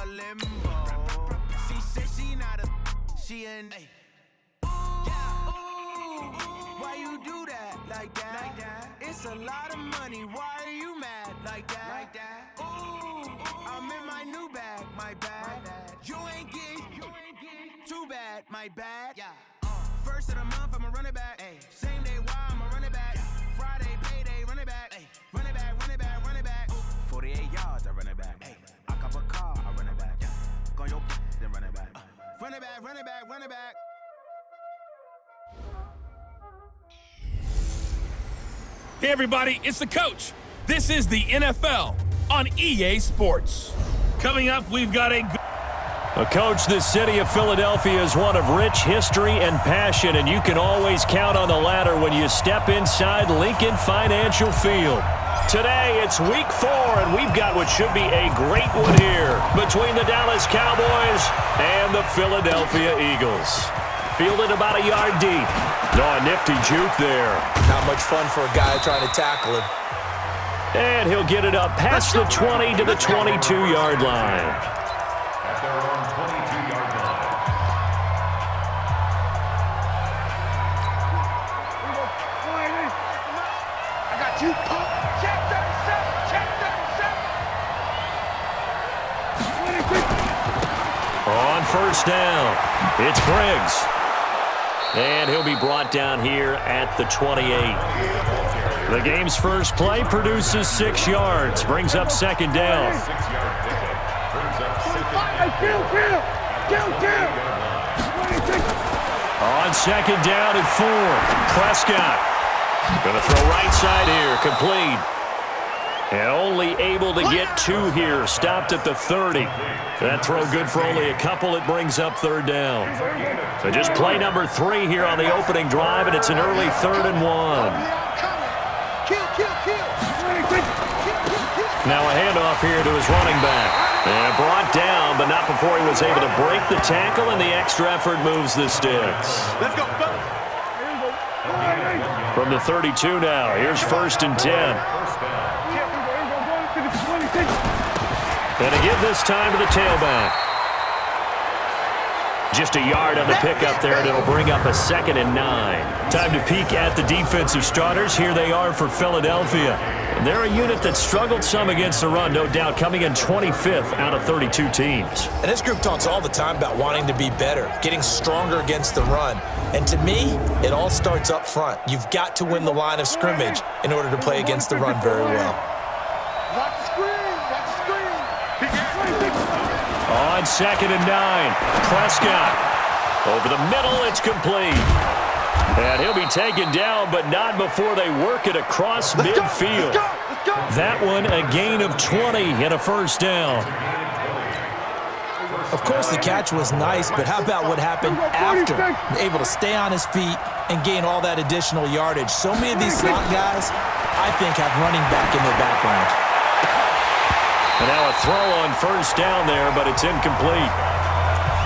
limbo. She said she not a, she in. Why you do that like that? It's a lot of money. Why are you mad like that? Ooh, I'm in my new bag, my bad. You ain't getting too bad, my bad. First of the month, I'ma run it back. Same day, why I'ma run it back. Friday, payday, run it back. Run it back, run it back, run it back. 48 yards, I run it back. I cop a car, I run it back. Go your then run it back. Run it back, run it back, run it back. Hey everybody, it's the coach. This is the NFL on EA Sports. Coming up, we've got a Coach, the city of Philadelphia is one of rich history and passion, and you can always count on the latter when you step inside Lincoln Financial Field. Today, it's week 4, and we've got what should be a great one here between the Dallas Cowboys and the Philadelphia Eagles. Fielded about a yard deep. Oh, a nifty juke there. Not much fun for a guy trying to tackle him. And he'll get it up past the 20 to the 22-yard line. At their own 22-yard line. I got you. Check 37. Check 37. On first down, it's Briggs. And he'll be brought down here at the 28. The game's first play produces 6 yards, brings up second down. 6-yard pickup. Brings up second down. On second down and 4, Prescott. Going to throw right side here, complete. And only able to get 2 here, stopped at the 30. That throw good for only a couple. It brings up third down. So just play number 3 here on the opening drive, and it's an early 3rd and 1. Now a handoff here to his running back. And brought down, but not before he was able to break the tackle, and the extra effort moves the sticks. Let's go. From the 32 now, here's 1st and 10. And again this time to the tailback. Just a yard on the pickup there, and it'll bring up a 2nd and 9. Time to peek at the defensive starters. Here they are for Philadelphia. They're a unit that struggled some against the run, no doubt, coming in 25th out of 32 teams. And this group talks all the time about wanting to be better, getting stronger against the run. And to me, it all starts up front. You've got to win the line of scrimmage in order to play against the run very well. Watch the screen. Watch the screen. On 2nd and 9, Prescott. Over the middle, it's complete. And he'll be taken down, but not before they work it across midfield. Let's go. That one, a gain of 20 and a first down. Of course, the catch was nice, but how about what happened after? Able to stay on his feet and gain all that additional yardage. So many of these slot guys, I think, have running back in their background. And now a throw on first down there, but it's incomplete.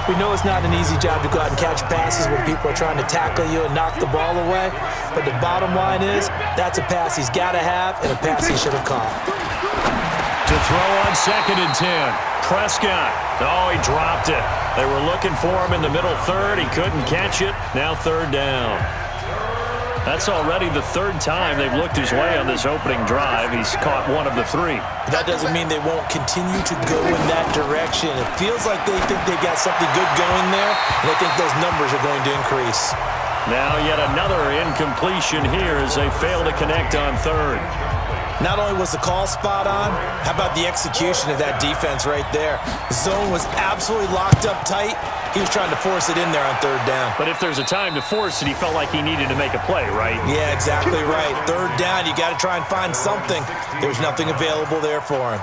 We know it's not an easy job to go out and catch passes when people are trying to tackle you and knock the ball away. But the bottom line is, that's a pass he's got to have and a pass he should have caught. To throw on 2nd and 10, Prescott. Oh, he dropped it. They were looking for him in the middle 3rd. He couldn't catch it. Now 3rd down. That's already the 3rd time they've looked his way on this opening drive. He's caught 1 of the 3. That doesn't mean they won't continue to go in that direction. It feels like they think they've got something good going there, and I think those numbers are going to increase. Now yet another incompletion here as they fail to connect on 3rd. Not only was the call spot on, how about the execution of that defense right there? The zone was absolutely locked up tight. He was trying to force it in there on 3rd down. But if there's a time to force it, he felt like he needed to make a play, right? Yeah, exactly right. 3rd down, you got to try and find something. There's nothing available there for him.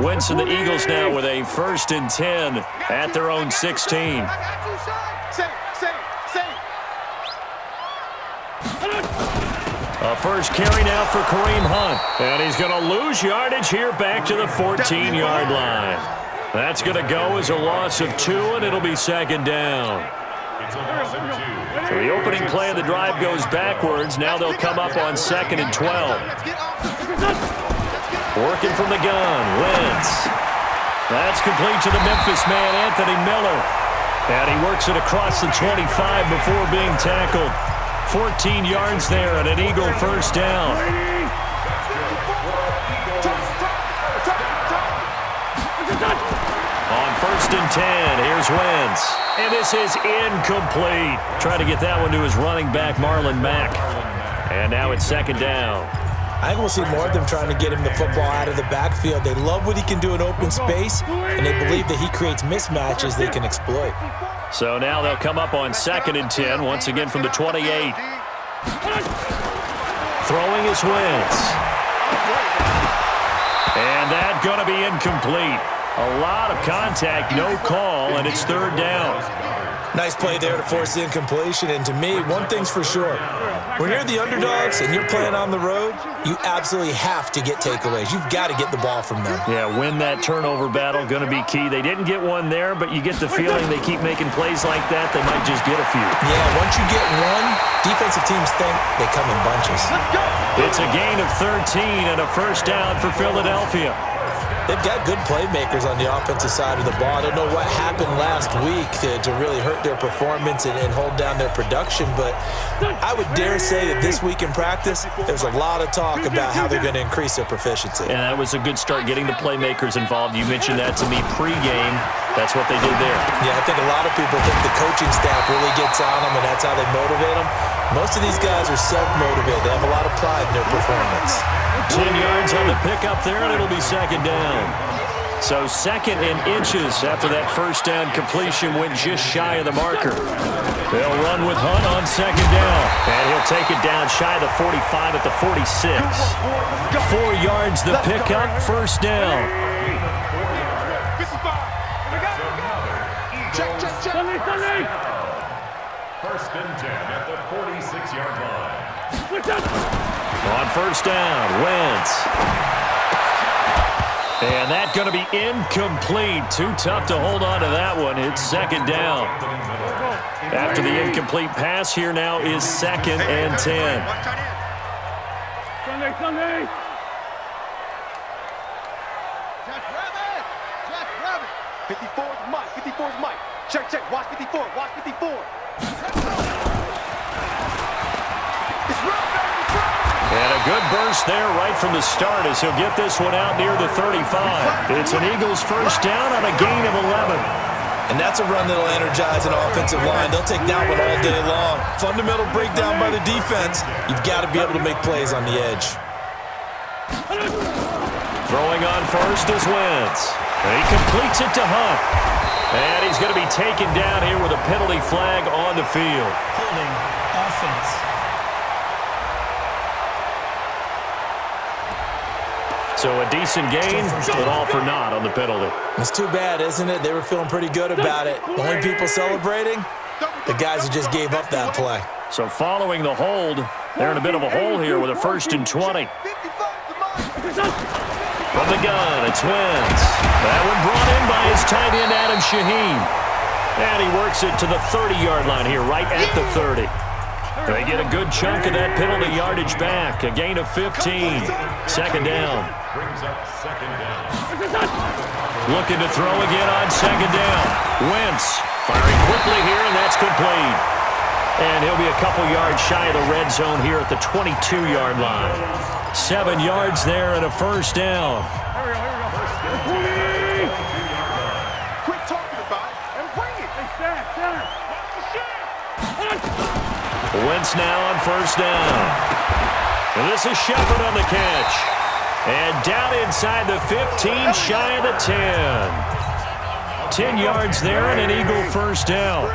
Wentz and the Eagles now with a 1st and 10 at their own 16. A first carry now for Kareem Hunt. And he's going to lose yardage here back to the 14-yard line. That's going to go as a loss of 2, and it'll be 2nd down. So the opening play of the drive goes backwards. Now they'll come up on 2nd and 12. Working from the gun, Wentz. That's complete to the Memphis man, Anthony Miller. And he works it across the 25 before being tackled. 14 yards there and an Eagle first down. On 1st and 10, here's Wentz. And this is incomplete. Trying to get that one to his running back, Marlon Mack. And now it's 2nd down. I think we'll see more of them trying to get him the football out of the backfield. They love what he can do in open space, and they believe that he creates mismatches they can exploit. So now they'll come up on 2nd and 10, once again from the 28. Throwing is Wentz. And that's going to be incomplete. A lot of contact, no call, and it's 3rd down. Nice play there to force the incompletion, and to me, one thing's for sure. When you're the underdogs and you're playing on the road, you absolutely have to get takeaways. You've got to get the ball from them. Yeah, win that turnover battle, going to be key. They didn't get one there, but you get the feeling they keep making plays like that, they might just get a few. Yeah, once you get one, defensive teams think they come in bunches. It's a gain of 13 and a first down for Philadelphia. They've got good playmakers on the offensive side of the ball. I don't know what happened last week to really hurt their performance and hold down their production, but I would dare say that this week in practice, there's a lot of talk about how they're going to increase their proficiency. And that was a good start, getting the playmakers involved. You mentioned that to me pregame. That's what they did there. Yeah, I think a lot of people think the coaching staff really gets on them, and that's how they motivate them. Most of these guys are self-motivated. They have a lot of pride in their performance. 10 yards on the pickup there, and it'll be 2nd down. So 2nd and inches after that first down completion went just shy of the marker. They'll run with Hunt on 2nd down. And he'll take it down shy of the 45 at the 46. 4 yards the pickup, first down. Check. 1st and 10 at the 46-yard line. On 1st down, Wentz. And that's going to be incomplete. Too tough to hold on to that one. It's 2nd down. After the incomplete pass, here now is 2nd and 10. Sunday. Jack Rabbit. 54 is Mike. Check. Watch 54. And a good burst there right from the start as he'll get this one out near the 35. It's an Eagles first down on a gain of 11. And that's a run that'll energize an offensive line. They'll take that one all day long. Fundamental breakdown by the defense. You've got to be able to make plays on the edge. Throwing on first is Wentz. And he completes it to Hunt. And he's going to be taken down here with a penalty flag on the field. Holding offense. So a decent gain, but all for naught on the penalty. It's too bad, isn't it? They were feeling pretty good about it. The only people celebrating, the guys who just gave up that play. So following the hold, they're in a bit of a hole here with a 1st and 20. From the gun, it's Wentz. That one brought in by his tight end, Adam Shaheen. And he works it to the 30-yard line here, right at the 30. They get a good chunk of that penalty yardage back. A gain of 15. 2nd down. Brings up 2nd down. Looking to throw again on 2nd down. Wentz firing quickly here, and that's complete. And he'll be a couple yards shy of the red zone here at the 22-yard line. 7 yards there and a first down. Here we go. Quit talking about it and bring it. Wentz now on 1st down. And this is Shepard on the catch. And down inside the 15, shy of the 10. 10 yards there and an Eagle first down.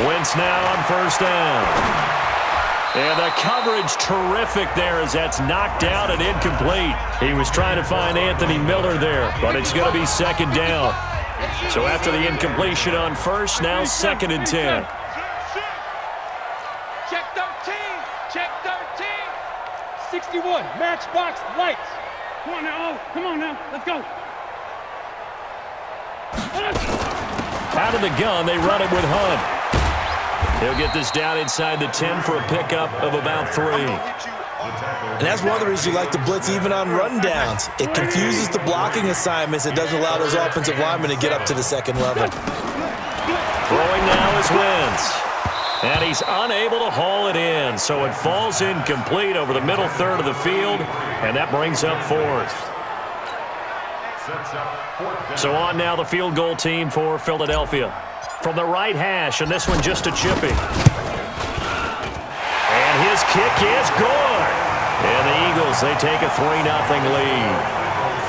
Wentz now on 1st down. And the coverage terrific there as that's knocked out and incomplete. He was trying to find Anthony Miller there, but it's going to be 2nd down. So after the incompletion on 1st, now 2nd and 10. Check 13. 61. Matchbox lights. Come on now. Let's go. Out of the gun, they run it with Hunt. He'll get this down inside the 10 for a pickup of about 3. And that's one of the reasons you like to blitz even on rundowns. It confuses the blocking assignments. It doesn't allow those offensive linemen to get up to the second level. Throwing now is Wentz. And he's unable to haul it in, so it falls incomplete over the middle third of the field, and that brings up 4th. So on now the field goal team for Philadelphia. From the right hash, and this one just a chippy. And his kick is good. And the Eagles, they take a 3-0 lead.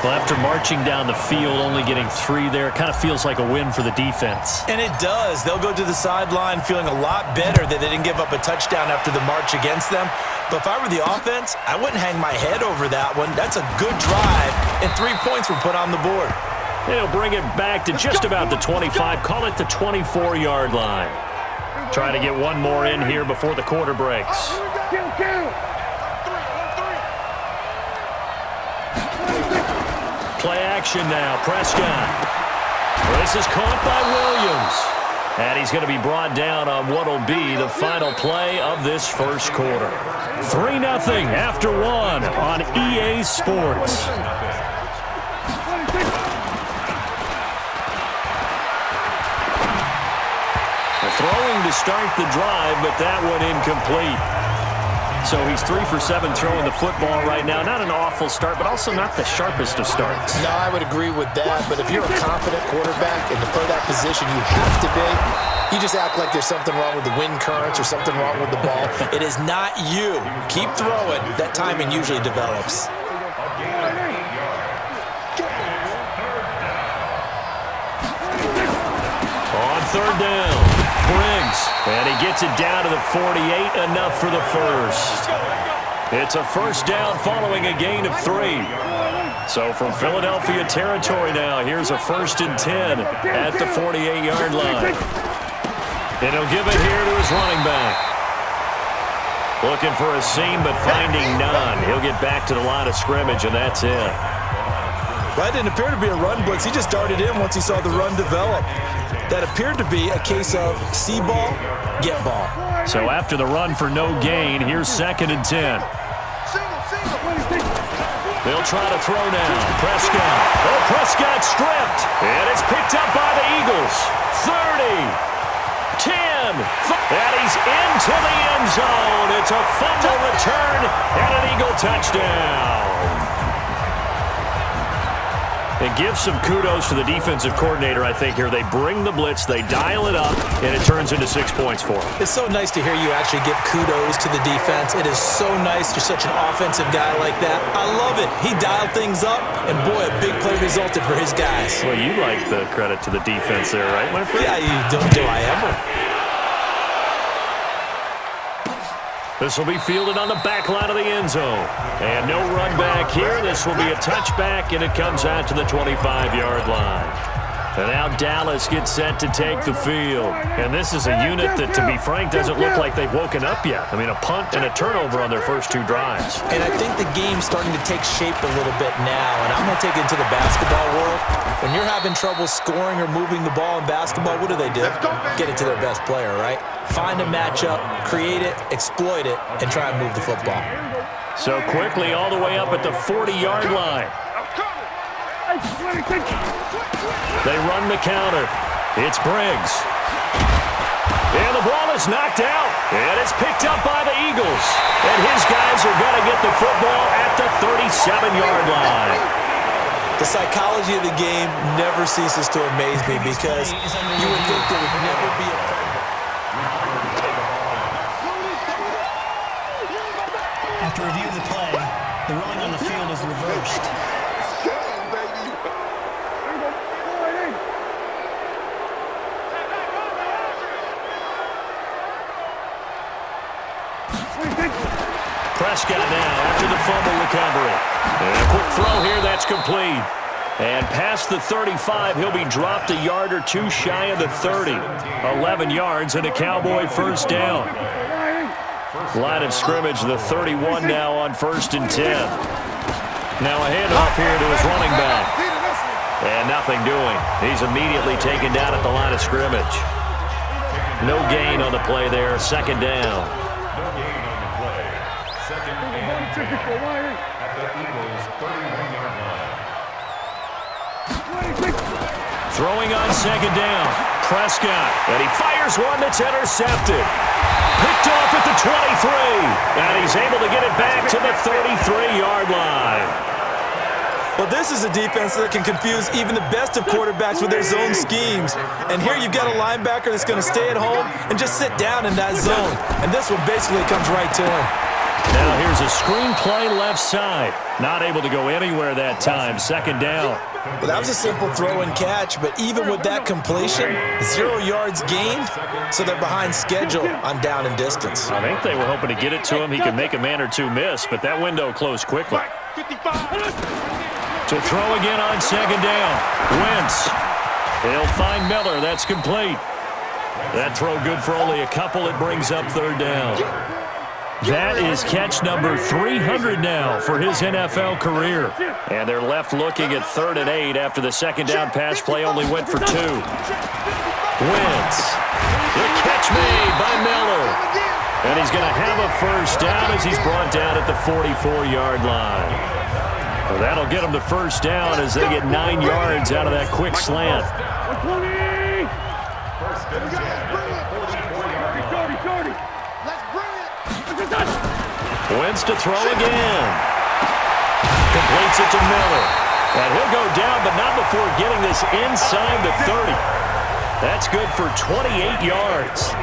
Well, after marching down the field, only getting 3 there, it kind of feels like a win for the defense. And it does. They'll go to the sideline feeling a lot better that they didn't give up a touchdown after the march against them. But if I were the offense, I wouldn't hang my head over that one. That's a good drive, and 3 points were put on the board. They'll bring it back to just about the 25. Call it the 24-yard line. Trying to get one more in here before the quarter breaks. Play action now. Prescott. This is caught by Williams. And he's going to be brought down on what will be the final play of this first quarter. 3-0 after 1 on EA Sports. Throwing to start the drive, but that one incomplete. So he's 3 for 7 throwing the football right now. Not an awful start, but also not the sharpest of starts. No, I would agree with that. But if you're a confident quarterback and to play that position you have to be, you just act like there's something wrong with the wind currents or something wrong with the ball. It is not you. Keep throwing. That timing usually develops. On 3rd down, Briggs, and he gets it down to the 48, enough for the first. It's a first down following a gain of 3. So from Philadelphia territory now, here's a 1st and 10 at the 48-yard line. And he'll give it here to his running back. Looking for a seam, but finding none. He'll get back to the line of scrimmage, and that's it. That didn't appear to be a run blitz. He just darted in once he saw the run develop. That appeared to be a case of see ball, get ball. So after the run for no gain, here's 2nd and 10. They'll try to throw now. Prescott. Oh, Prescott stripped. And it's picked up by the Eagles. 30. 10. And he's into the end zone. It's a fumble return and an Eagle touchdown. It gives some kudos to the defensive coordinator, I think, here. They bring the blitz, they dial it up, and it turns into 6 points for them. It's so nice to hear you actually give kudos to the defense. It is so nice you're such an offensive guy like that. I love it. He dialed things up, and boy, a big play resulted for his guys. Well, you like the credit to the defense there, right, my friend? Yeah, do I ever? This will be fielded on the back line of the end zone. And no run back here. This will be a touchback, and it comes out to the 25-yard line. And now Dallas gets set to take the field. And this is a unit that, to be frank, doesn't look like they've woken up yet. I mean, a punt and a turnover on their first 2 drives. And I think the game's starting to take shape a little bit now. And I'm going to take it into the basketball world. When you're having trouble scoring or moving the ball in basketball, what do? Get it to their best player, right? Find a matchup, create it, exploit it, and try and move the football. So quickly all the way up at the 40-yard line. They run the counter. It's Briggs. And the ball is knocked out. And it's picked up by the Eagles. And his guys are going to get the football at the 37-yard line. The psychology of the game never ceases to amaze me because you would think there would never be a... After review of the play, the ruling on the field is reversed. Prescott now after the fumble recovery. And a quick throw here, that's complete. And past the 35, he'll be dropped a yard or 2 shy of the 30. 11 yards and a Cowboy first down. Line of scrimmage, the 31 now on 1st and 10. Now a handoff here to his running back. And nothing doing. He's immediately taken down at the line of scrimmage. No gain on the play there. Second down. No gain on the play. Second and 10 at the Eagles' 31-yard line. Throwing on second down. Prescott. And he fires one that's intercepted. Picked off at the 23. And he's able to get it back to the 33-yard line. Well, this is a defense that can confuse even the best of quarterbacks with their zone schemes. And here you've got a linebacker that's going to stay at home and just sit down in that zone. And this one basically comes right to him. Now here's a screen play left side. Not able to go anywhere that time. Second down. Well, that was a simple throw and catch, but even with that completion, 0 yards gained, so they're behind schedule on down and distance. I think they were hoping to get it to him. He could make a man or two miss, but that window closed quickly. To throw again on second down. Wentz. He'll find Miller. That's complete. That throw good for only a couple. It brings up third down. That is catch number 300 now for his NFL career. And they're left looking at 3rd and 8 after the second down pass play only went for 2. Wentz. The catch made by Miller. And he's going to have a first down as he's brought down at the 44-yard line. Well, that'll get them to first down as they get 9 yards out of that quick slant. First and 10 at the 44-yard line. Wentz to throw again. Completes it to Miller. And he'll go down, but not before getting this inside the 30. That's good for 28 yards.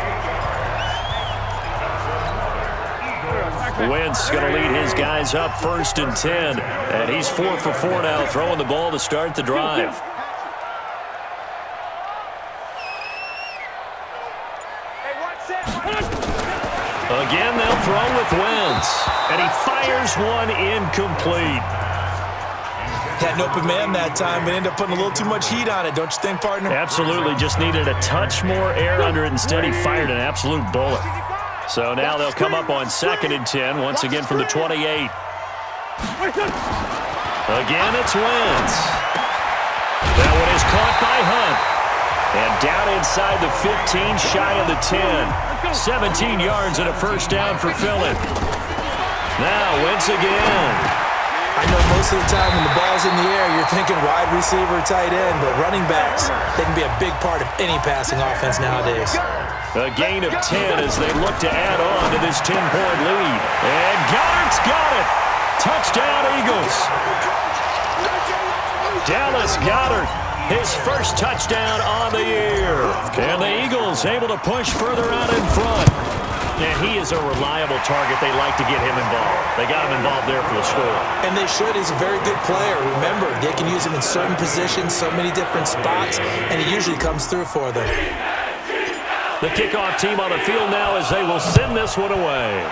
Wentz going to lead his guys up 1st and 10. And he's 4 for 4 now, throwing the ball to start the drive. Again, they'll throw with Wentz. And he fires one incomplete. Had an open man that time, but ended up putting a little too much heat on it, don't you think, partner? Absolutely. Just needed a touch more air under it. Instead, he fired an absolute bullet. So now they'll come up on 2nd and 10, once again from the 28. Again, it's Wentz. That one is caught by Hunt. And down inside the 15, shy of the 10. 17 yards and a first down for Philly. Now Wentz again. I know most of the time when the ball's in the air, you're thinking wide receiver, tight end, but running backs, they can be a big part of any passing offense nowadays. A gain of 10 as they look to add on to this 10-point lead. And Goddard's got it. Touchdown, Eagles. Dallas Goedert, his first touchdown on the year. And the Eagles able to push further out in front. And he is a reliable target. They like to get him involved. They got him involved there for the score. And they should. He's a very good player. Remember, they can use him in certain positions, so many different spots, and he usually comes through for them. The kickoff team on the field now as they will send this one away.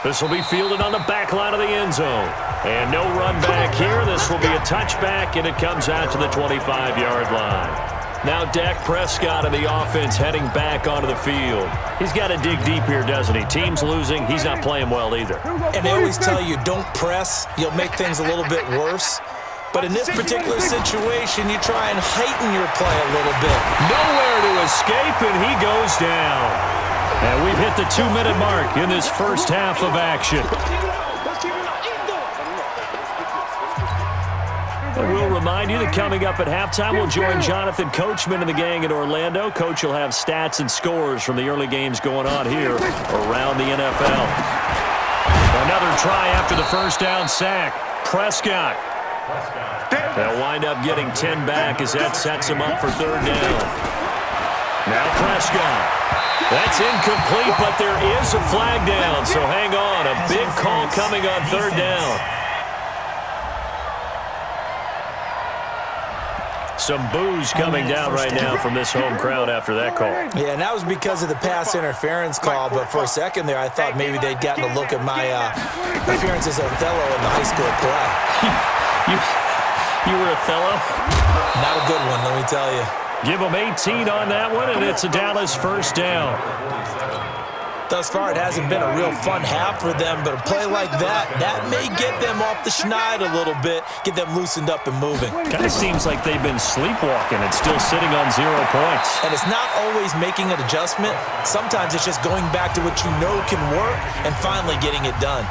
This will be fielded on the back line of the end zone. And no run back here. This will be a touchback, and it comes out to the 25-yard line. Now Dak Prescott and the offense heading back onto the field. He's got to dig deep here, doesn't he? Team's losing. He's not playing well either. And they always tell you, don't press. You'll make things a little bit worse. But in this particular situation, you try and heighten your play a little bit. Nowhere to escape, and he goes down. And we've hit the 2-minute mark in this first half of action. And we'll remind you that coming up at halftime, we'll join Jonathan Coachman and the gang in Orlando. Coach will have stats and scores from the early games going on here around the NFL. Another try after the first down sack. Prescott. They'll wind up getting 10 back as that sets him up for third down. Now Prescott. That's incomplete, but there is a flag down, so hang on. A big call coming on third down. Some boos coming down right now from this home crowd after that call. Yeah, and that was because of the pass interference call, but for a second there, I thought maybe they'd gotten a look at my appearance as Othello in the high school play. You were Othello? Not a good one, let me tell you. Give them 18 on that one, and it's a Dallas first down. Thus far, it hasn't been a real fun half for them, but a play like that may get them off the schneid a little bit, get them loosened up and moving. Kind of seems like they've been sleepwalking and still sitting on 0 points. And it's not always making an adjustment. Sometimes it's just going back to what you know can work and finally getting it done.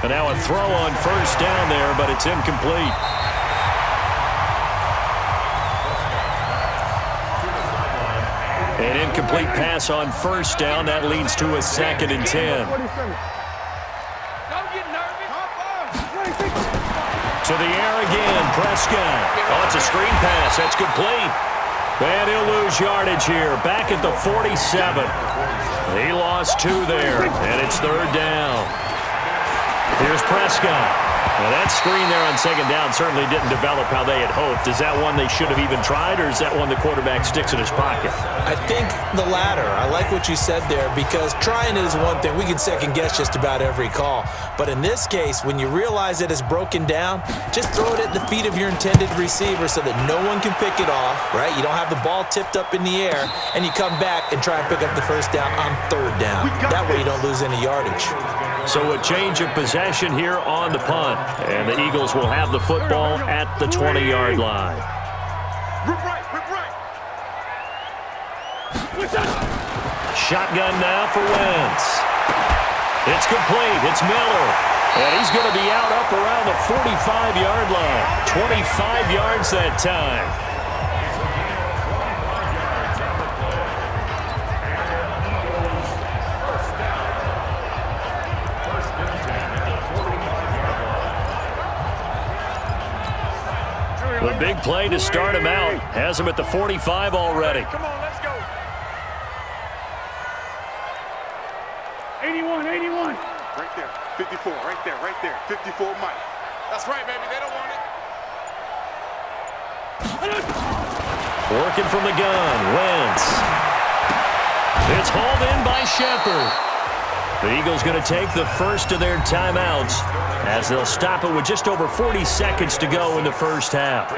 And now a throw on first down there, but it's incomplete. An incomplete pass on first down. That leads to a 2nd and 10. To the air again, Prescott. Oh, it's a screen pass. That's complete. And he'll lose yardage here. Back at the 47. He lost 2 there, and it's 3rd down. Here's Prescott. Now, that screen there on 2nd down certainly didn't develop how they had hoped. Is that one they should have even tried, or is that one the quarterback sticks in his pocket? I think the latter. I like what you said there, because trying it is one thing. We can second-guess just about every call. But in this case, when you realize that it's broken down, just throw it at the feet of your intended receiver so that no one can pick it off, right? You don't have the ball tipped up in the air, and you come back and try and pick up the first down on 3rd down. That way you don't lose any yardage. So a change of possession here on the punt. And the Eagles will have the football at the 20-yard line. Shotgun now for Wentz. It's complete. It's Miller. And he's going to be out up around the 45-yard line. 25 yards that time. The big play to start him out. Has him at the 45 already. Come on, let's go. 81, 81. Right there, 54, right there. 54 Mike. That's right, baby. They don't want it. Working from the gun, Wentz. It's hauled in by Shepard. The Eagles going to take the first of their timeouts as they'll stop it with just over 40 seconds to go in the first half.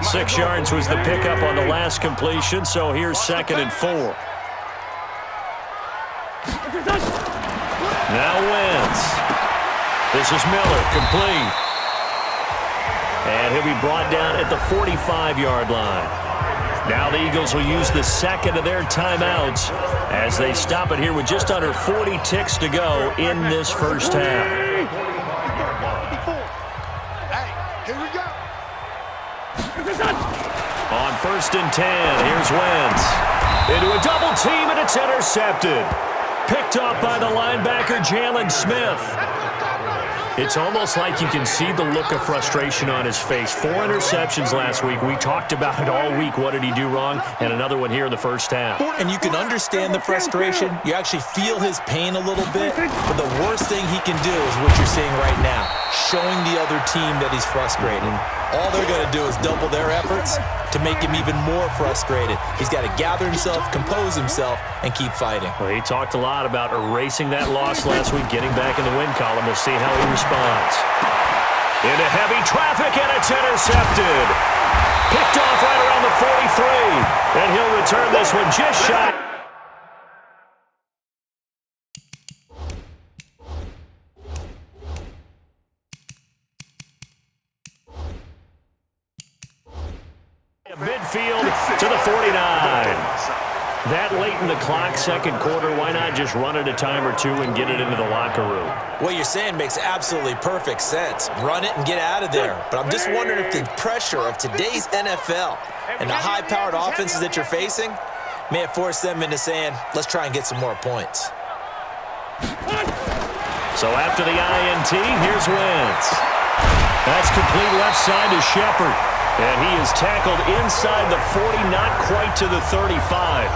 6 yards was the pickup on the last completion, so here's 2nd and 4. Now Wentz. This is Miller, complete. And he'll be brought down at the 45-yard line. Now the Eagles will use the second of their timeouts as they stop it here with just under 40 ticks to go in this first half. Hey, here we go. On 1st and 10, here's Wentz. Into a double team, and it's intercepted. Picked off by the linebacker, Jalen Smith. It's almost like you can see the look of frustration on his face. 4 interceptions last week. We talked about it all week. What did he do wrong? And another one here in the first half. And you can understand the frustration. You actually feel his pain a little bit. But the worst thing he can do is what you're seeing right now, showing the other team that he's frustrated. All they're going to do is double their efforts to make him even more frustrated. He's got to gather himself, compose himself, and keep fighting. Well, he talked a lot about erasing that loss last week, getting back in the win column. We'll see how he responds. Into heavy traffic, and it's intercepted. Picked off right around the 43. And he'll return this one just shy. Midfield to the 49. That late in the clock, second quarter, why not just run it a time or two and get it into the locker room? What you're saying makes absolutely perfect sense. Run it and get out of there. But I'm just wondering if the pressure of today's NFL and the high-powered offenses that you're facing may have forced them into saying, let's try and get some more points. So after the INT, here's Wentz. That's complete left side to Shepard. And he is tackled inside the 40, not quite to the 35.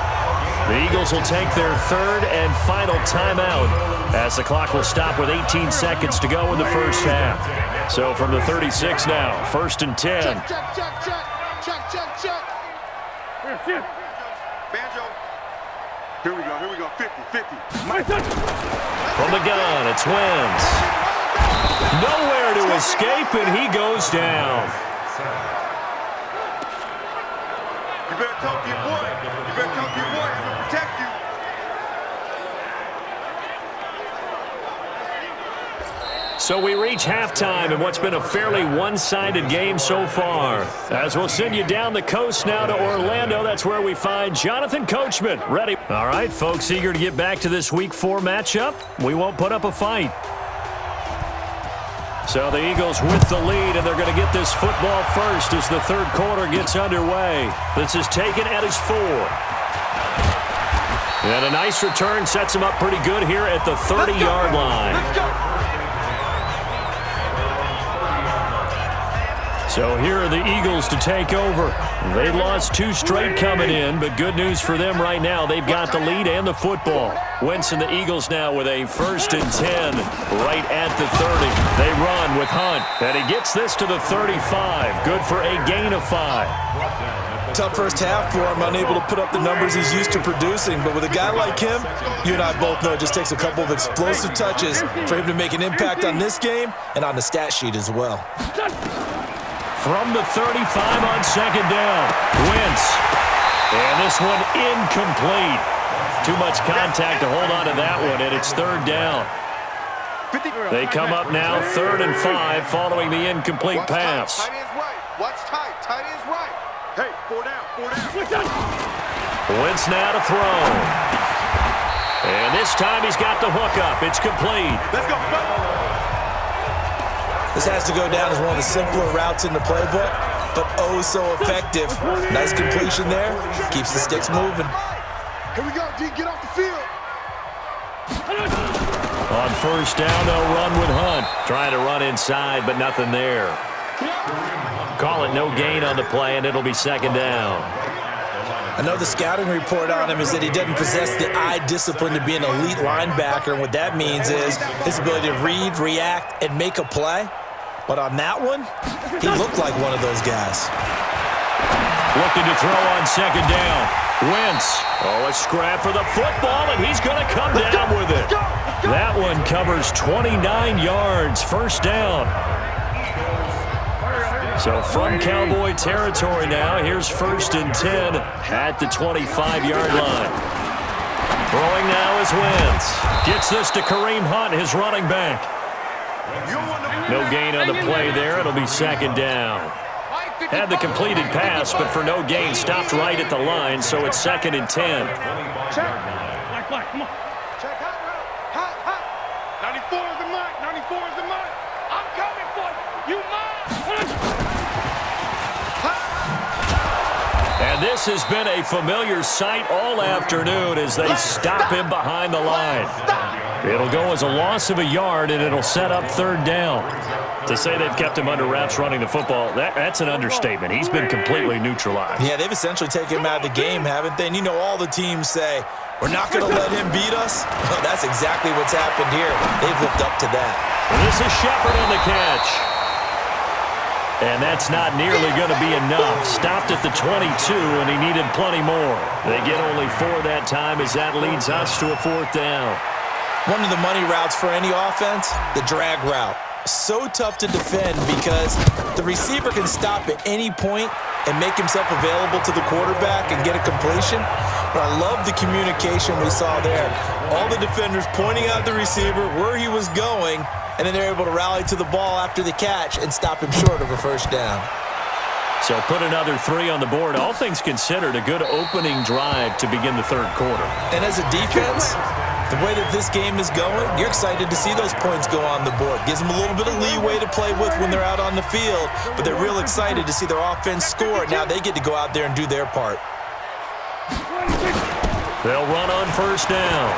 The Eagles will take their third and final timeout as the clock will stop with 18 seconds to go in the first half. So from the 36 now, 1st and 10. Check. Banjo. Here we go. 50. From the gun, it's Wentz. Nowhere to escape, and he goes down. You better talk to your boy. I'm going to protect you. So we reach halftime in what's been a fairly one-sided game so far. As we'll send you down the coast now to Orlando, that's where we find Jonathan Coachman ready. All right, folks, eager to get back to this Week 4 matchup. We won't put up a fight. So the Eagles with the lead, and they're going to get this football first as the third quarter gets underway. This is taken at his 4. And a nice return sets him up pretty good here at the 30-yard line. So here are the Eagles to take over. They lost 2 straight coming in, but good news for them right now. They've got the lead and the football. Wentz and the Eagles now with a 1st and 10 right at the 30. They run with Hunt, and he gets this to the 35. Good for a gain of 5. Tough first half for him, unable to put up the numbers he's used to producing. But with a guy like him, you and I both know it just takes a couple of explosive touches for him to make an impact on this game and on the stat sheet as well. From the 35 on 2nd down, Wentz. And this one incomplete. Too much contact to hold on to that one, and it's 3rd down. They come up now 3rd and 5 following the incomplete pass. Tight end's right. Watch tight. Tight end's right. Hey, 4 down. 4 down. Wentz now to throw. And this time he's got the hook up. It's complete. Let's go. This has to go down as one of the simpler routes in the playbook, but oh so effective. Nice completion there. Keeps the sticks moving. Here we go, D. Get off the field. On 1st down, they'll run with Hunt. Trying to run inside, but nothing there. Call it no gain on the play, and it'll be 2nd down. I know the scouting report on him is that he doesn't possess the eye discipline to be an elite linebacker, and what that means is his ability to read, react, and make a play. But on that one, he looked like one of those guys. Looking to throw on 2nd down. Wentz. Oh, a scrap for the football, and he's going to come down with it. That one covers 29 yards. 1st down. So from Cowboy territory now, here's 1st and 10 at the 25-yard line. Throwing now is Wentz. Gets this to Kareem Hunt, his running back. No gain on the play there. It'll be 2nd down. Had the completed pass, but for no gain, stopped right at the line, so it's 2nd and 10. Black, come on. Check hot. 94 is the mark. 94 is the mark. I'm coming for you. You mine. And this has been a familiar sight all afternoon as they stop him behind the line. It'll go as a loss of a yard, and it'll set up 3rd down. To say they've kept him under wraps running the football, that's an understatement. He's been completely neutralized. Yeah, they've essentially taken him out of the game, haven't they? And you know all the teams say, we're not going to let him beat us. Well, that's exactly what's happened here. They've lived up to that. And this is Shepard on the catch. And that's not nearly going to be enough. Stopped at the 22, and he needed plenty more. They get only 4 that time as that leads us to a 4th down. One of the money routes for any offense, the drag route. So tough to defend because the receiver can stop at any point and make himself available to the quarterback and get a completion. But I love the communication we saw there. All the defenders pointing out the receiver, where he was going, and then they're able to rally to the ball after the catch and stop him short of a 1st down. So put another 3 on the board. All things considered, a good opening drive to begin the 3rd quarter. And as a defense, the way that this game is going, you're excited to see those points go on the board. Gives them a little bit of leeway to play with when they're out on the field, but they're real excited to see their offense score. Now they get to go out there and do their part. They'll run on 1st down.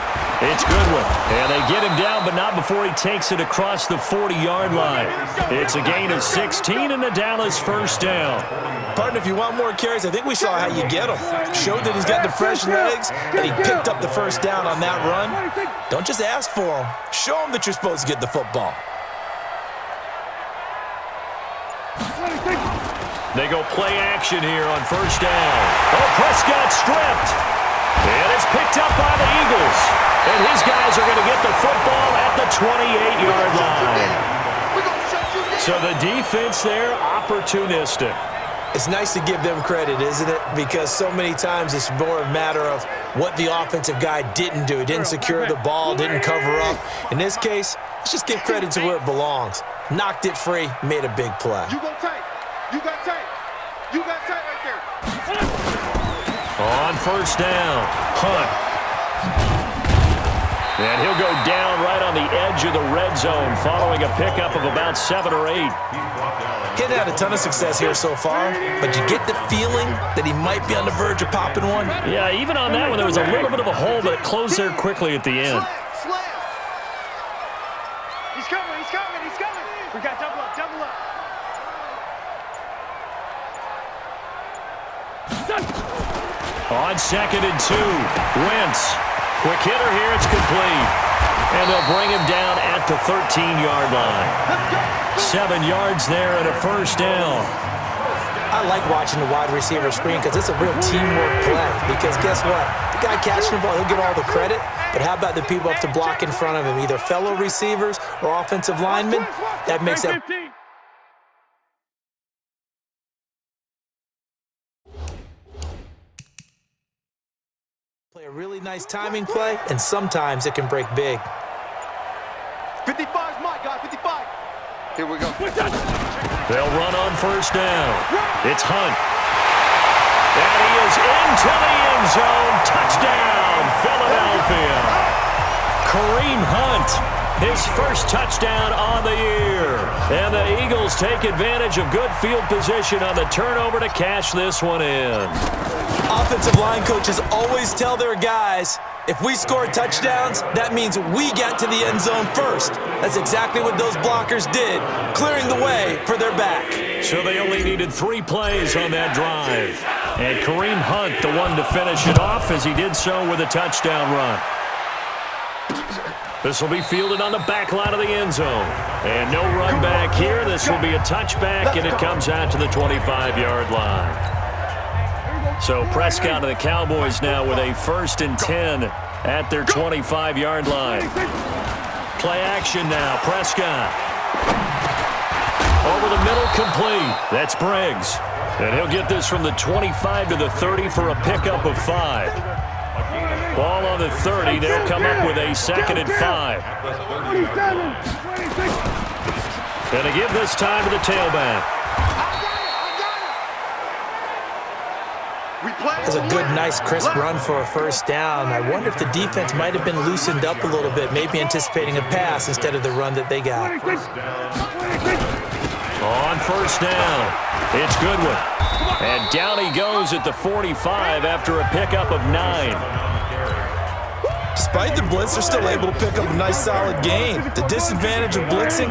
It's Goodwin, and they get him down, but not before he takes it across the 40-yard line. It's a gain of 16 and a Dallas 1st down. Partner, if you want more carries, I think we saw how you get him. Showed that he's got the fresh legs, and he picked up the 1st down on that run. Don't just ask for him. Show him that you're supposed to get the football. They go play action here on 1st down. Oh, Prescott stripped. And it's picked up by the Eagles. And his guys are going to get the football at the 28-yard line. So the defense there, opportunistic. It's nice to give them credit, isn't it? Because so many times it's more a matter of what the offensive guy didn't do. He didn't secure the ball, didn't cover up. In this case, let's just give credit to where it belongs. Knocked it free, made a big play. You go tight. You got tight. You got tight right there. On first down, Hunt. And he'll go down right on the edge of the red zone following a pickup of about 7 or 8. He's had a ton of success here so far, but you get the feeling that he might be on the verge of popping one. Yeah, even on that one, there was a little bit of a hole, but it closed there quickly at the end. Slam. He's coming. He's coming. He's coming. We got double up. Double up. On 2nd and 2, Wentz. Quick hitter here, it's complete. And they'll bring him down at the 13-yard line. 7 yards there and a first down. I like watching the wide receiver screen because it's a real teamwork play. Because guess what? The guy catching the ball, he'll get all the credit. But how about the people up to block in front of him, either fellow receivers or offensive linemen? That makes that... play a really nice timing play, and sometimes it can break big. 55's my guy. 55. Here we go. They'll run on first down. It's Hunt. And he is into the end zone. Touchdown, Philadelphia. Kareem Hunt, his first touchdown on the year. And the Eagles take advantage of good field position on the turnover to cash this one in. Offensive line coaches always tell their guys, if we score touchdowns, that means we get to the end zone first. That's exactly what those blockers did, clearing the way for their back. So they only needed 3 plays on that drive. And Kareem Hunt, the one to finish it off, as he did so with a touchdown run. This will be fielded on the back line of the end zone. And no run back here. This will be a touchback, and it comes out to the 25-yard line. So Prescott and the Cowboys now with a 1st and 10 at their 25-yard line. Play action now. Prescott. Over the middle, complete. That's Briggs. And he'll get this from the 25 to the 30 for a pickup of 5. Ball on the 30. They'll come up with a 2nd and 5. And to give this time to the tailback. That's a good, nice, crisp run for a first down. I wonder if the defense might have been loosened up a little bit, maybe anticipating a pass instead of the run that they got. On first down, it's Goodwin. And down he goes at the 45 after a pickup of 9. Despite the blitz, they're still able to pick up a nice, solid gain. The disadvantage of blitzing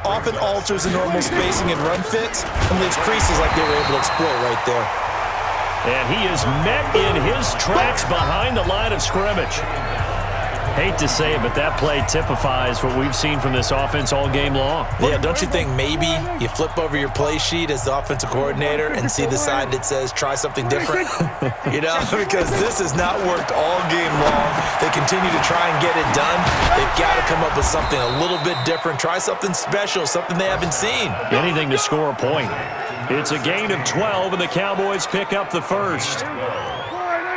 often alters the normal spacing and run fits and leaves creases like they were able to exploit right there. And he is met in his tracks behind the line of scrimmage. Hate to say it, but that play typifies what we've seen from this offense all game long. Yeah, don't you think maybe you flip over your play sheet as the offensive coordinator and see the side that says try something different? You know, because this has not worked all game long. They continue to try and get it done. They've got to come up with something a little bit different. Try something special, something they haven't seen. Anything to score a point. It's a gain of 12, and the Cowboys pick up the first.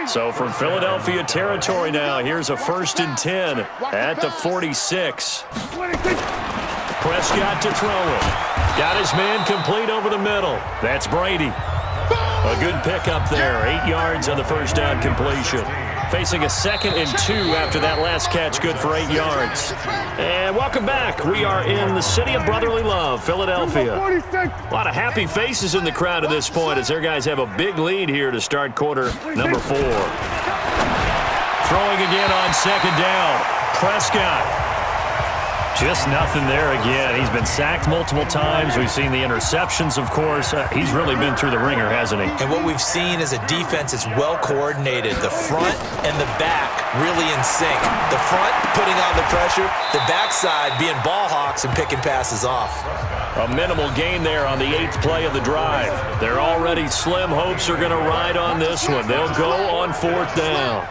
So from Philadelphia territory now, here's a 1st and 10 at the 46. Prescott to throw it. Got his man complete over the middle. That's Brady. A good pickup there. 8 yards on the first down completion. Facing a 2nd and 2 after that last catch, good for 8 yards. And welcome back. We are in the city of brotherly love, Philadelphia. A lot of happy faces in the crowd at this point as their guys have a big lead here to start quarter number 4. Throwing again on 2nd down. Prescott. Just nothing there again. He's been sacked multiple times. We've seen the interceptions, of course. He's really been through the ringer, hasn't he? And what we've seen is a defense that's well coordinated. The front and the back really in sync. The front putting on the pressure, the backside being ball hawks and picking passes off. A minimal gain there on the 8th play of the drive. Their already slim hopes are going to ride on this one. They'll go on 4th down.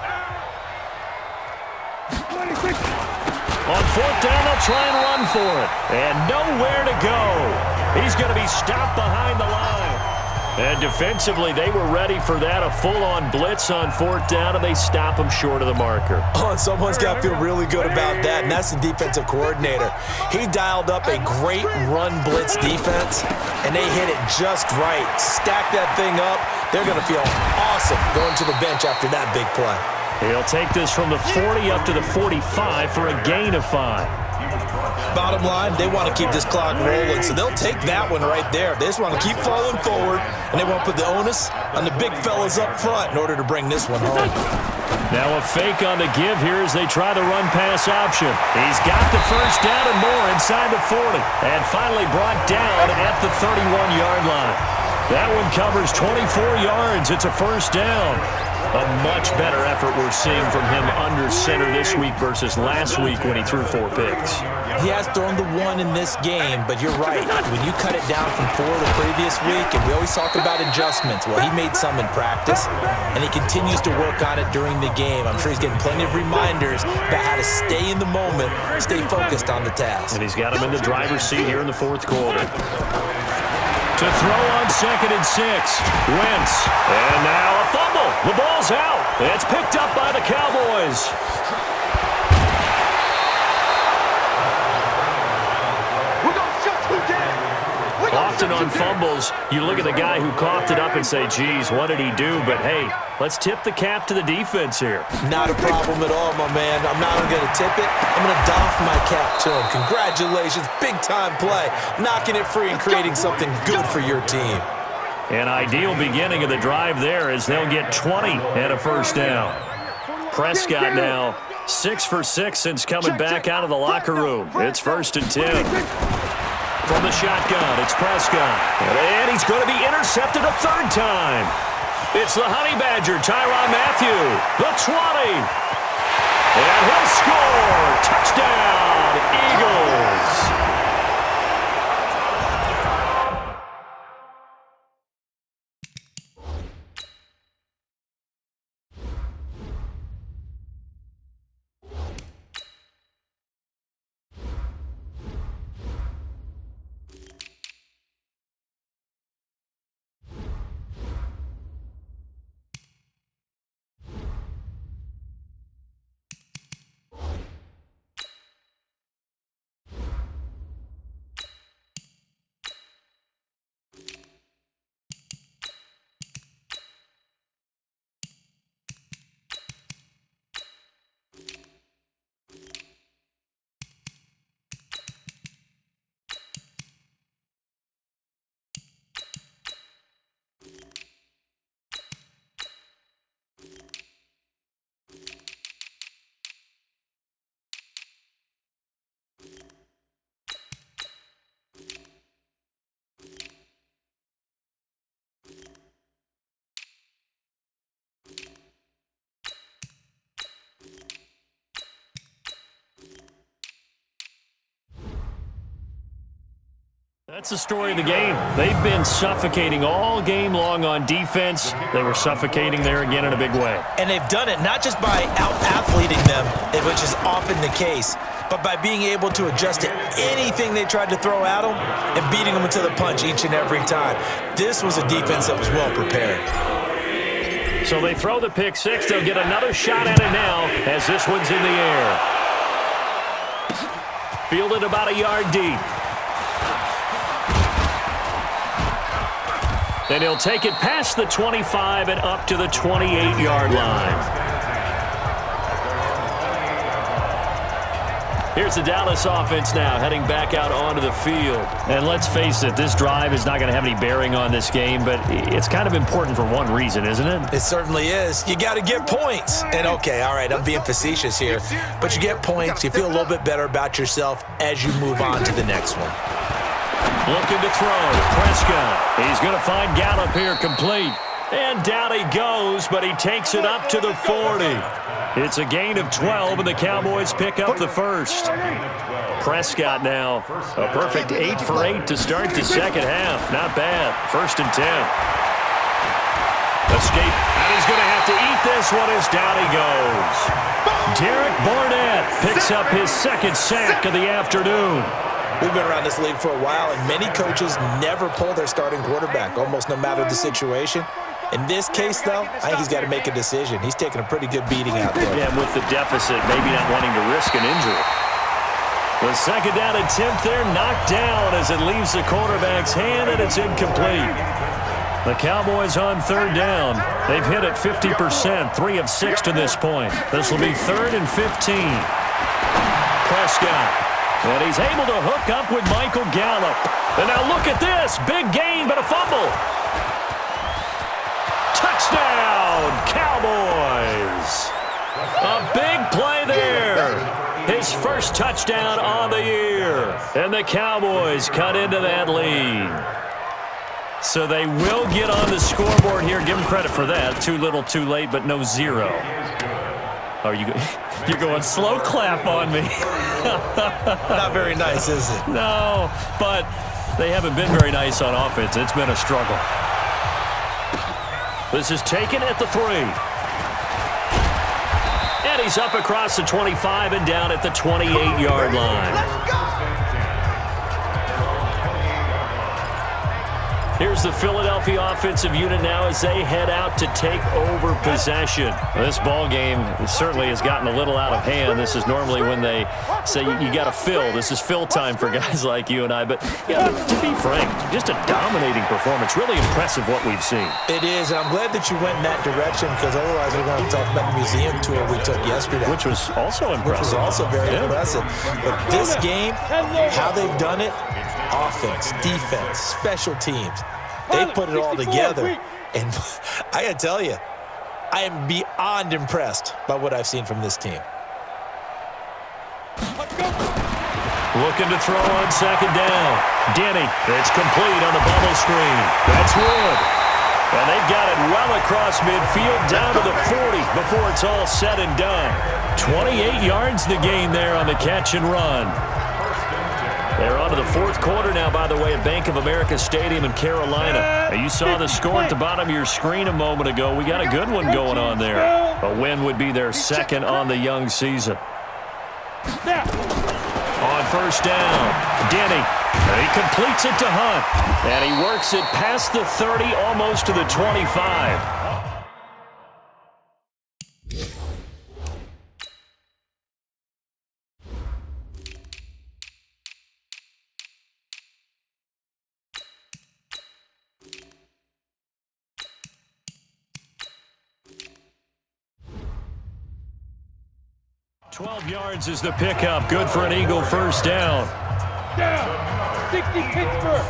On 4th down, they'll try and run for it. And nowhere to go. He's going to be stopped behind the line. And defensively, they were ready for that, a full-on blitz on 4th down, and they stop them short of the marker. Oh, and someone's got to feel really good about that, and that's the defensive coordinator. He dialed up a great run blitz defense, and they hit it just right. Stack that thing up. They're going to feel awesome going to the bench after that big play. He'll take this from the 40 up to the 45 for a gain of 5. Bottom line, they want to keep this clock rolling, so they'll take that one right there. They just want to keep falling forward, and they won't put the onus on the big fellas up front in order to bring this one home. Now a fake on the give here as they try the run-pass option. He's got the first down and more inside the 40, and finally brought down at the 31-yard line. That one covers 24 yards. It's a first down. A much better effort we're seeing from him under center this week versus last week when he threw 4 picks. He has thrown the 1 in this game, but you're right. When you cut it down from 4 the previous week, and we always talk about adjustments, well, he made some in practice, and he continues to work on it during the game. I'm sure he's getting plenty of reminders about how to stay in the moment, stay focused on the task. And he's got him in the driver's seat here in the 4th quarter. To throw on 2nd and 6. Wentz. And now a fumble. The ball's out. It's picked up by the Cowboys. Often on fumbles, you look at the guy who coughed it up and say, geez, what did he do? But, hey, let's tip the cap to the defense here. Not a problem at all, my man. I'm not going to tip it. I'm going to doff my cap to him. Congratulations. Big-time play. Knocking it free and creating something good for your team. An ideal beginning of the drive there as they'll get 20 and a first down. Prescott now 6 for 6 since coming back out of the locker room. It's 1st and 10. From the shotgun, it's Prescott. And he's going to be intercepted a 3rd time. It's the Honey Badger, Tyrann Mathieu, the 20. And he'll score. Touchdown, Eagles. That's the story of the game. They've been suffocating all game long on defense. They were suffocating there again in a big way. And they've done it not just by out-athleting them, which is often the case, but by being able to adjust to anything they tried to throw at them and beating them into the punch each and every time. This was a defense that was well prepared. So they throw the pick 6. They'll get another shot at it now as this one's in the air. Fielded about a yard deep. And he'll take it past the 25 and up to the 28-yard line. Here's the Dallas offense now heading back out onto the field. And let's face it, this drive is not going to have any bearing on this game, but it's kind of important for one reason, isn't it? It certainly is. You got to get points. And okay, all right, I'm being facetious here, but you get points, you feel a little bit better about yourself as you move on to the next one. Looking to throw. Prescott. He's going to find Gallup here complete. And down he goes, but he takes it up to the 40. It's a gain of 12, and the Cowboys pick up the first. Prescott now, a perfect 8 for 8 to start the second half. Not bad. 1st and 10. Escape, and he's going to have to eat this one as down he goes. Derek Barnett picks up his second sack of the afternoon. We've been around this league for a while, and many coaches never pull their starting quarterback, almost no matter the situation. In this case, though, I think he's got to make a decision. He's taking a pretty good beating out there. Yeah, and with the deficit, maybe not wanting to risk an injury. The second down attempt there knocked down as it leaves the quarterback's hand, and it's incomplete. The Cowboys on third down. They've hit it 50%, 3 of 6 to this point. This will be 3rd and 15. Prescott. And he's able to hook up with Michael Gallup. And now look at this. Big gain, but a fumble. Touchdown, Cowboys. A big play there. His first touchdown on the year. And the Cowboys cut into that lead. So they will get on the scoreboard here. Give them credit for that. Too little, too late, but no 0. Oh, you're going slow clap on me. Not very nice, is it? No, but they haven't been very nice on offense. It's been a struggle. This is taken at the 3. And he's up across the 25 and down at the 28-yard line. Here's the Philadelphia offensive unit now as they head out to take over possession. This ball game certainly has gotten a little out of hand. This is normally when they say you got to fill. This is fill time for guys like you and I. But, yeah, to be frank, just a dominating performance. Really impressive what we've seen. It is. And I'm glad that you went in that direction because otherwise we're going to talk about the museum tour we took yesterday. Which was also impressive. Which was also very impressive. But this game, how they've done it, offense, defense, special teams. They put it all together. And I got to tell you, I am beyond impressed by what I've seen from this team. Looking to throw on second down. Denny, it's complete on the bubble screen. That's Wood. And they've got it well across midfield down to the 40 before it's all said and done. 28 yards the gain there on the catch and run. They're on to the 4th quarter now, by the way, at Bank of America Stadium in Carolina. You saw the score at the bottom of your screen a moment ago. We got a good one going on there. A win would be their 2nd on the young season. On first down, Denny. He completes it to Hunt. And he works it past the 30, almost to the 25. 12 yards is the pickup. Good for an Eagle first down. Down. 60 Pittsburgh.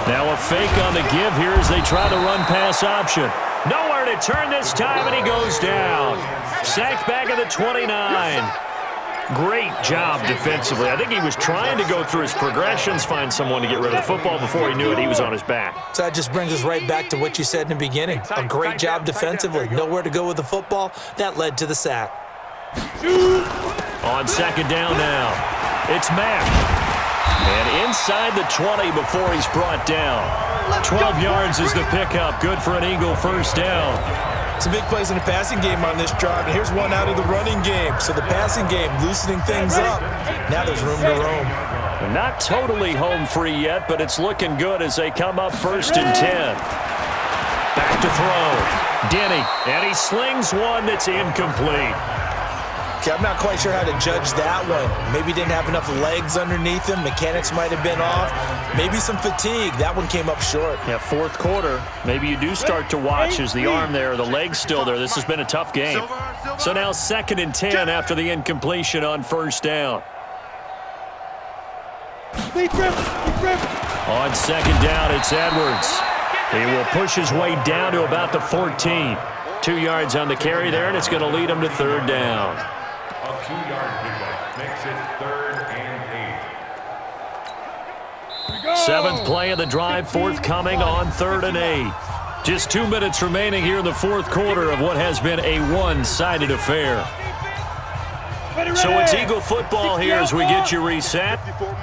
Now a fake on the give here as they try the run-pass option. Nowhere to turn this time, and he goes down. Sacked back at the 29. Great job defensively. I think he was trying to go through his progressions, find someone to get rid of the football. Before he knew it, he was on his back. So that just brings us right back to what you said in the beginning. A great job defensively. Nowhere to go with the football. That led to the sack. On second down now, it's Mack. And inside the 20 before he's brought down. 12 yards is the pickup. Good for an Eagle first down. Some big plays in the passing game on this drive, and here's one out of the running game. So the passing game loosening things up. Now there's room to roam. Not totally home free yet, but it's looking good as they come up 1st and 10. Back to throw. Denny, and he slings one that's incomplete. Okay, I'm not quite sure how to judge that one. Maybe didn't have enough legs underneath him. Mechanics might have been off. Maybe some fatigue. That one came up short. Yeah, 4th quarter. Maybe you do start to watch as the arm there, the leg's still there. This has been a tough game. So now 2nd and 10 after the incompletion on first down. On second down, it's Edwards. He will push his way down to about the 14. 2 yards on the carry there, and it's going to lead him to 3rd down. A 2-yard pickup makes it 3rd and 8. 7th play of the drive, forthcoming on 3rd and 8. Just 2 minutes remaining here in the 4th quarter of what has been a one-sided affair. So it's Eagle football here as we get you reset.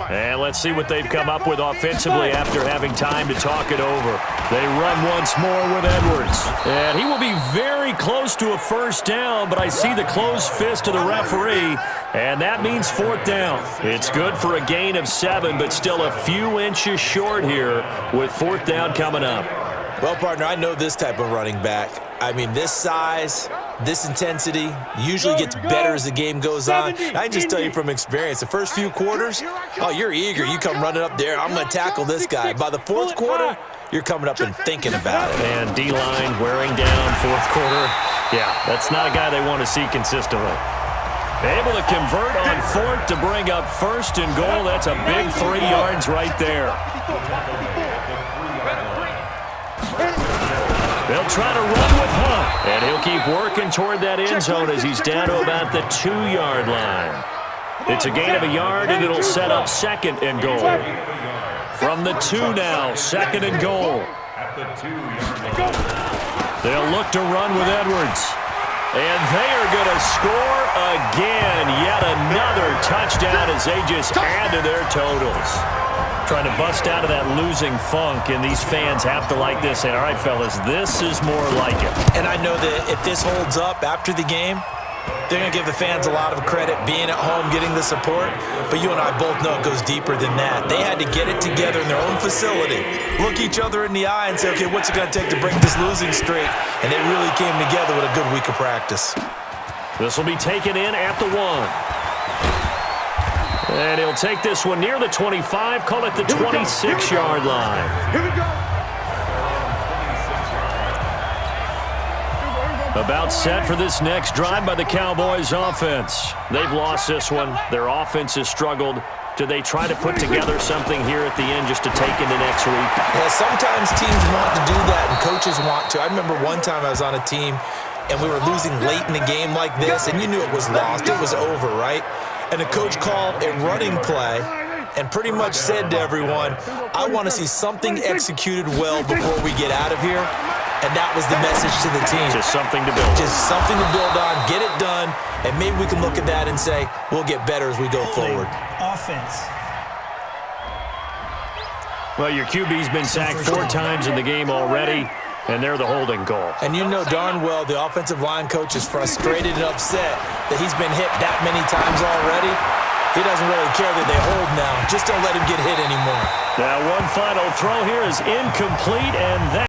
And let's see what they've come up with offensively after having time to talk it over. They run once more with Edwards. And he will be very close to a first down, but I see the closed fist of the referee, and that means 4th down. It's good for a gain of 7, but still a few inches short here with 4th down coming up. Well, partner, I know this type of running back. I mean, this size, this intensity usually gets better as the game goes on. I can just tell you from experience, the first few quarters, oh, you're eager. You come running up there, I'm going to tackle this guy. By the 4th quarter, you're coming up and thinking about it. And D-line wearing down 4th quarter. Yeah, that's not a guy they want to see consistently. Able to convert on 4th to bring up 1st and goal. That's a big 3 yards right there. They'll try to run with Hunt, and he'll keep working toward that end zone as he's down to about the 2-yard line. It's a gain of a yard, and it'll set up 2nd and goal. From the 2 now, 2nd and goal. They'll look to run with Edwards. And they are going to score again. Yet another touchdown as they just add to their totals. Trying to bust out of that losing funk, and these fans have to like this. And all right, fellas, this is more like it. And I know that if this holds up after the game, they're going to give the fans a lot of credit being at home, getting the support. But you and I both know it goes deeper than that. They had to get it together in their own facility, look each other in the eye and say, okay, what's it going to take to break this losing streak? And they really came together with a good week of practice. This will be taken in at the 1. And he'll take this one near the 25, call it the 26-yard line. Here we go. About set for this next drive by the Cowboys offense. They've lost this one. Their offense has struggled. Do they try to put together something here at the end just to take into next week? Yeah, sometimes teams want to do that and coaches want to. I remember one time I was on a team and we were losing late in the game like this, and you knew it was lost. It was over, right? And the coach called a running play and pretty much said to everyone, I want to see something executed well before we get out of here. And that was the message to the team. Just something to build. Just something to build on, get it done, and maybe we can look at that and say, we'll get better as we go forward. Offense. Well, your QB's been sacked 4 times in the game already, and they're the holding call. And you know darn well the offensive line coach is frustrated and upset that he's been hit that many times already. He doesn't really care that they hold now. Just don't let him get hit anymore. Now, one final throw here is incomplete, and that